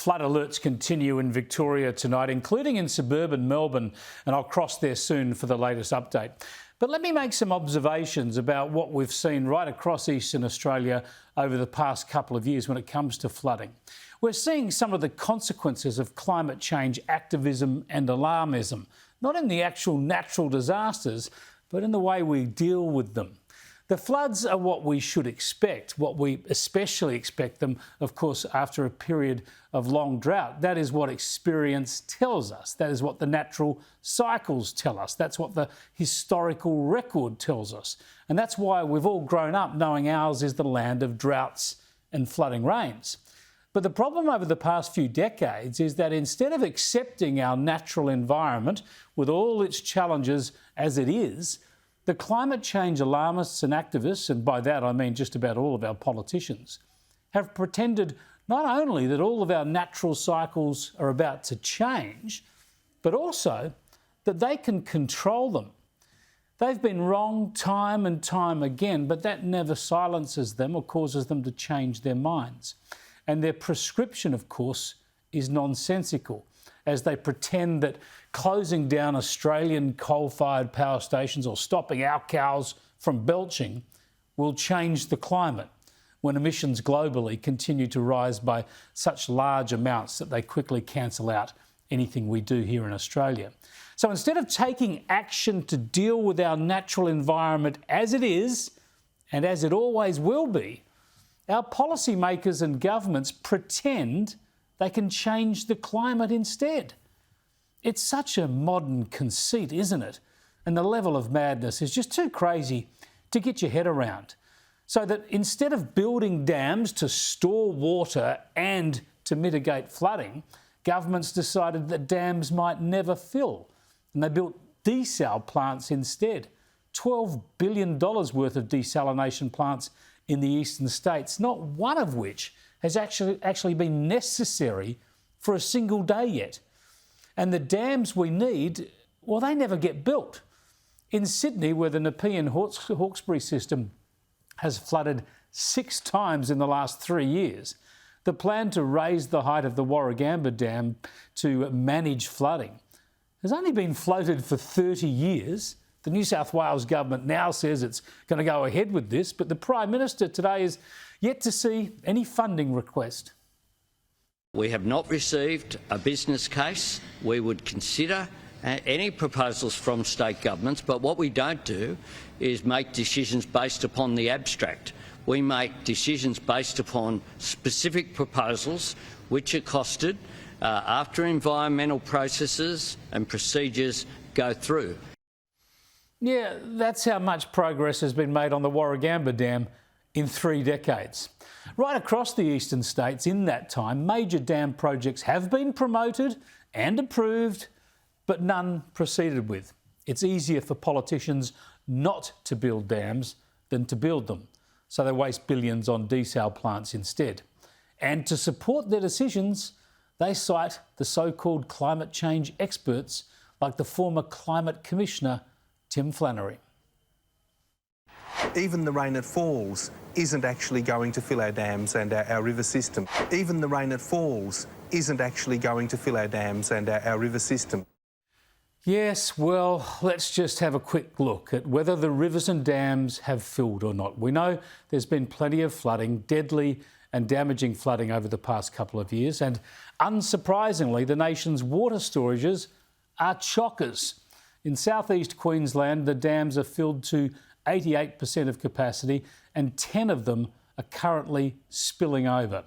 flood alerts continue in Victoria tonight, including in suburban Melbourne, and I'll cross there soon for the latest update. But let me make some observations about what we've seen right across eastern Australia over the past couple of years when it comes to flooding. We're seeing some of the consequences of climate change activism and alarmism, not in the actual natural disasters, but in the way we deal with them. The floods are what we should expect, what we especially expect them, of course, after a period of long drought. That is what experience tells us. That is what the natural cycles tell us. That's what the historical record tells us. And that's why we've all grown up knowing ours is the land of droughts and flooding rains. But the problem over the past few decades is that instead of accepting our natural environment with all its challenges as it is, the climate change alarmists and activists, and by that I mean just about all of our politicians, have pretended not only that all of our natural cycles are about to change, but also that they can control them. They've been wrong time and time again, but that never silences them or causes them to change their minds. And their prescription, of course, is nonsensical, as they pretend that closing down Australian coal-fired power stations or stopping our cows from belching will change the climate when emissions globally continue to rise by such large amounts that they quickly cancel out anything we do here in Australia. So instead of taking action to deal with our natural environment as it is, and as it always will be, our policymakers and governments pretend they can change the climate instead. It's such a modern conceit, isn't it? And the level of madness is just too crazy to get your head around. So that instead of building dams to store water and to mitigate flooding, governments decided that dams might never fill, and they built desal plants instead. $12 billion worth of desalination plants in the eastern states, not one of which has actually been necessary for a single day yet. And the dams we need, well, they never get built. In Sydney, where the Nepean Hawkesbury system has flooded 6 times in the last 3 years, the plan to raise the height of the Warragamba Dam to manage flooding has only been floated for 30 years. The New South Wales government now says it's going to go ahead with this, but the Prime Minister today is yet to see any funding request. We have not received a business case. We would consider any proposals from state governments, but what we don't do is make decisions based upon the abstract. We make decisions based upon specific proposals which are costed after environmental processes and procedures go through. Yeah, that's how much progress has been made on the Warragamba Dam in 3 decades. Right across the eastern states in that time, major dam projects have been promoted and approved, but none proceeded with. It's easier for politicians not to build dams than to build them, so they waste billions on desal plants instead. And to support their decisions, they cite the so-called climate change experts like the former Climate Commissioner Tim Flannery. Even the rain that falls isn't actually going to fill our dams and our river system. Even the rain that falls isn't actually going to fill our dams and our river system. Yes, well, let's just have a quick look at whether the rivers and dams have filled or not. We know there's been plenty of flooding, deadly and damaging flooding over the past couple of years, and unsurprisingly, the nation's water storages are chockers. In southeast Queensland, the dams are filled to 88% of capacity and 10 of them are currently spilling over.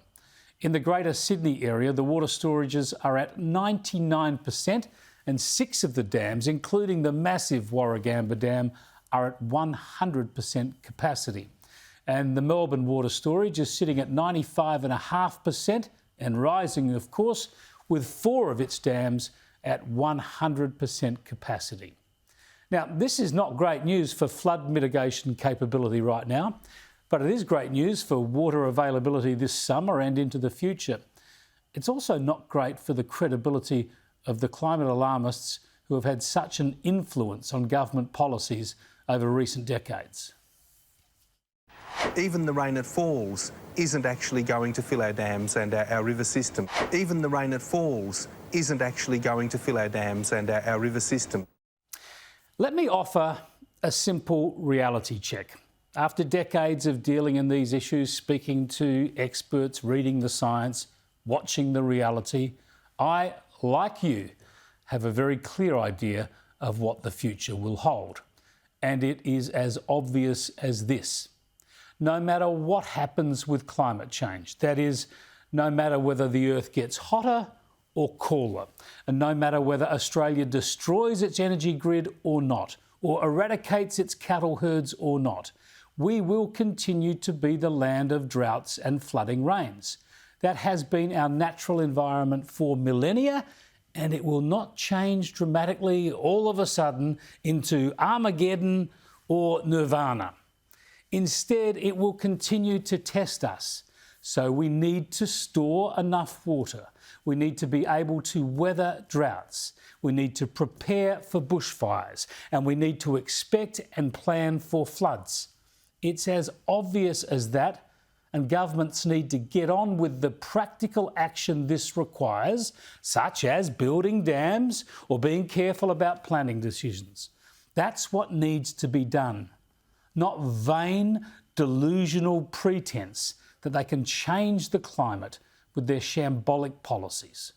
In the Greater Sydney area, the water storages are at 99% and 6 of the dams, including the massive Warragamba Dam, are at 100% capacity. And the Melbourne water storage is sitting at 95.5% and rising, of course, with 4 of its dams at 100% capacity. Now, this is not great news for flood mitigation capability right now, but it is great news for water availability this summer and into the future. It's also not great for the credibility of the climate alarmists who have had such an influence on government policies over recent decades. Even the rain that falls isn't actually going to fill our dams and our river system. Even the rain that falls isn't actually going to fill our dams and our river system. Let me offer a simple reality check. After decades of dealing in these issues, speaking to experts, reading the science, watching the reality, I, like you, have a very clear idea of what the future will hold. And it is as obvious as this. No matter what happens with climate change, that is, no matter whether the Earth gets hotter or cooler, and no matter whether Australia destroys its energy grid or not, or eradicates its cattle herds or not, we will continue to be the land of droughts and flooding rains. That has been our natural environment for millennia, and it will not change dramatically all of a sudden into Armageddon or Nirvana. Instead, it will continue to test us. So we need to store enough water. We need to be able to weather droughts. We need to prepare for bushfires, and we need to expect and plan for floods. It's as obvious as that, and governments need to get on with the practical action this requires, such as building dams or being careful about planning decisions. That's what needs to be done, not vain, delusional pretense that they can change the climate with their shambolic policies.